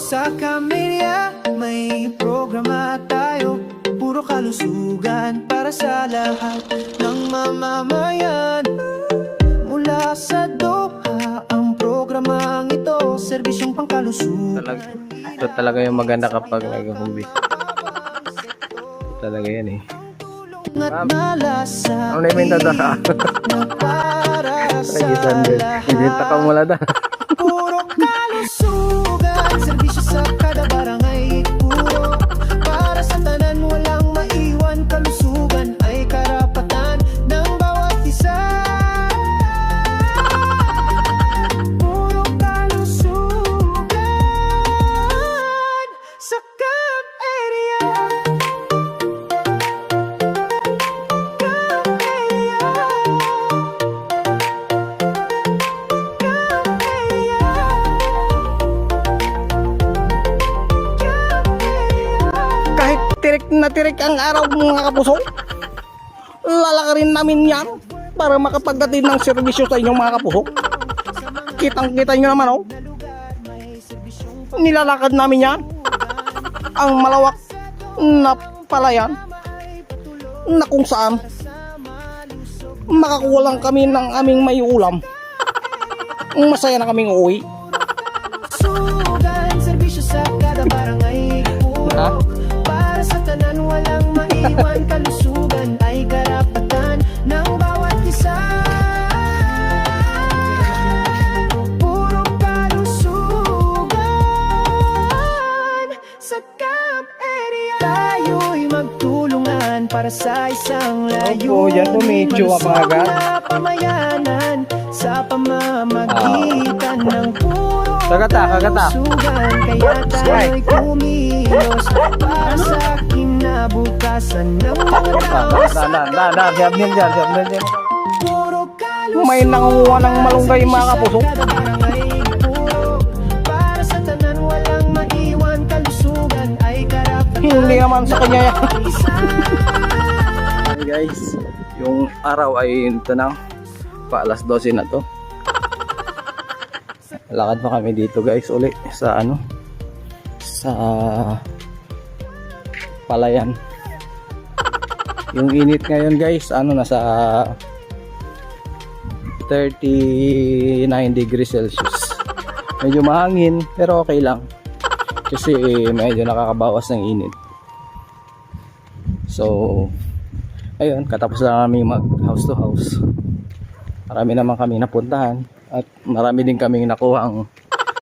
Sa Camellia may programa tayo, puro kalusugan para sa lahat ng mamamayan. Mula sa Doha ang programang ito, serbisyong pangkalusugan. Ito talaga yung maganda kapag nag-hubis. Talaga yan eh. At malasa Ano na yung minta ka? na para sa lahat. Ibinta ka mula da. Puro kalusugan, serbisyo sa kada barangay. Puro para sa tanan, walang maiwan. Kalusugan ay karapatan ng bawat isa. Puro kalusugan sa Camp Area. Kahit tirik na tirik ang araw mga kapuso, lalakarin namin yan para makapagdating ng serbisyo sa inyong mga kapuso. Kitang kita nyo naman oh, nilalakad namin yan ang malawak na palayan na kung saan makakuha lang kami ng aming may ulam, masaya na kaming uuwi. Sugan, serbisyo sa kada barangay. Puro para sa tanan, walang maiwan. Kalusugan ay karapatan ng bawat isa. Puro kalusugan sa Camp Area. Tayo'y magtulungan para sa isang layunin. yan po, medyo mabagal. Na pamayanan sa pamamagitan ng puro Kagata. kalusugan. Kaya tayo'y kumilos para sa kinabukasan ng mga tao sa Siapin dyan. puro kalusugan. May nangunguha ng malunggay mga kapuso. Kada barangay, puro para sa tanan, walang maiwan. Kalusugan ay karapatan. Hindi naman sa kanya yan. Hey guys, yung araw ay ito na, pa alas 12 na to. Lakad pa kami dito guys uli sa sa palayan. Yung init ngayon guys, nasa 39 degrees Celsius. Medyo mahangin pero okay lang kasi medyo nakakabawas ng init. So ayun, katapos lang kami mag house to house. Marami naman kami napuntahan at marami din kaming nakuha ang